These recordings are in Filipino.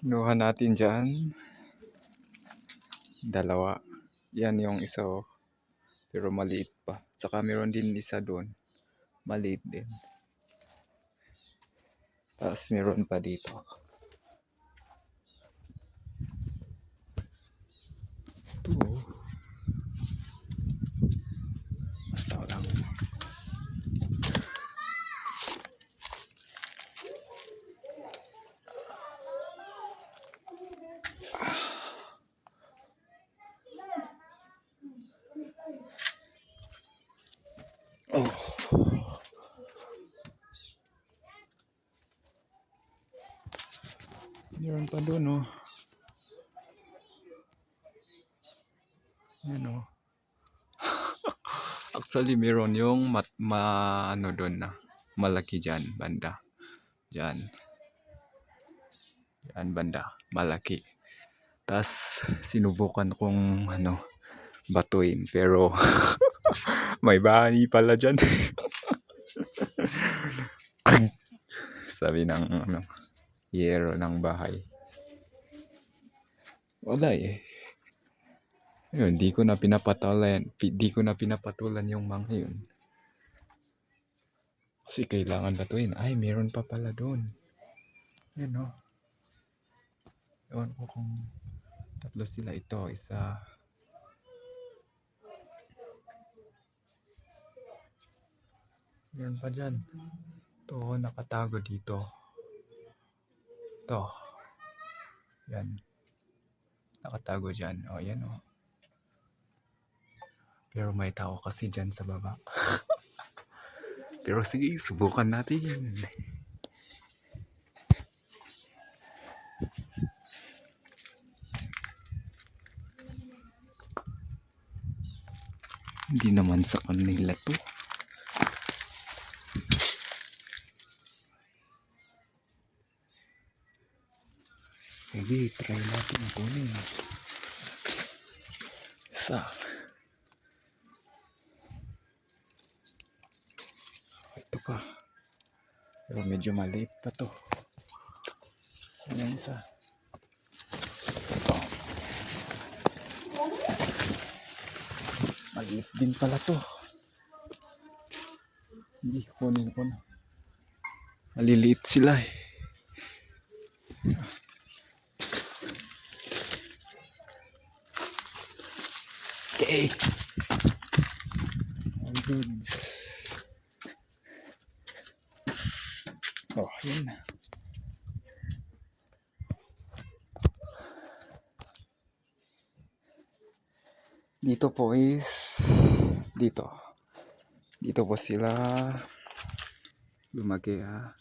Kinuha natin dyan. Dalawa. Yan yung isa oh. Pero maliit pa. Saka meron din isa doon. Maliit din. Tapos meron pa dito. Ito oh. Basta lang. Oh. Meron pa doon oh. Yan oh. Actually meron yung ano doon na. Malaki dyan banda. Yan. Yan banda. Malaki. Tapos sinubukan kong batuin pero may bahay pala dyan. Sabi ng yero ng bahay. Wala eh. Yun, di ko na pinapatulan yung mga yun. Kasi kailangan batuin. Ay, meron pa pala doon. Yan o. Ewan ko kung tatlo sila. Ito, isa. Meron pa dyan. Ito, nakatago dito. Ito. Yan. Nakatago dyan. O, yan o. Pero may tao kasi dyan sa baba. Pero sige, subukan natin. Hindi naman sa kanila to. Sige, try natin kunin. Isa. Ito pa. Pero medyo maliit pa to. Yan isa. Ito. Maliit din pala to. Hindi, kunin ko na. Maliliit sila eh. Okay. All goods. Oh, yun na. Dito po is dito po sila lumaki ha.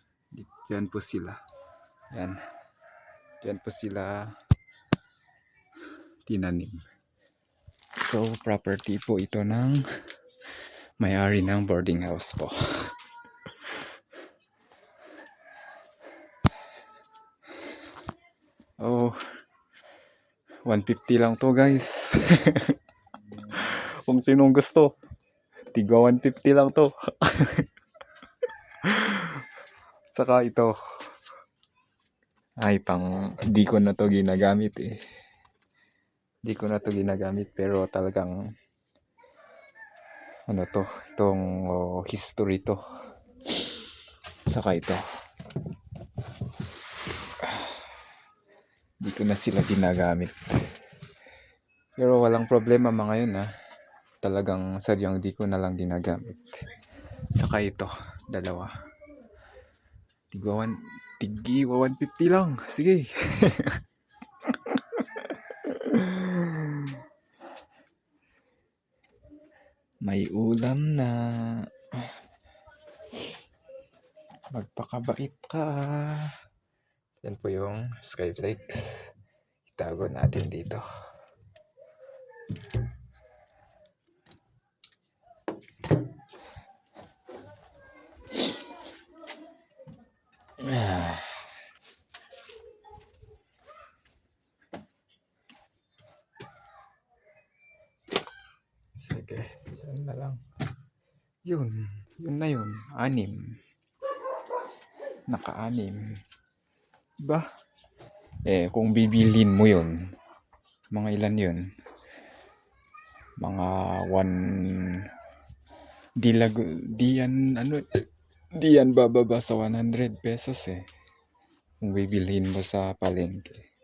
Diyan po sila. Yan. Diyan po sila tinanim. So property po ito ng may-ari ng boarding house po. Oh, 150 lang to guys. Kung sinong gusto, tiga 150 lang to. Saka ito ay di ko na to ginagamit eh. Di ko na to ginagamit pero talagang itong history to. Saka ito. Di ko na sila ginagamit. Pero walang problema mga yun ha. Talagang sadyang di ko na lang ginagamit. Saka ito, dalawa. Tigi 150 lang. Sige. May ulam na. Magpakabait ka. Yan po yung skyflakes. Itago natin dito. Sige, saan na lang. Yun na yun. 6. Naka-6. Diba? Eh, kung bibilhin mo yun, mga ilan yun? Mga one, di yan, ano, di yan bababa sa 100 pesos eh. Kung bibilhin mo sa palengke.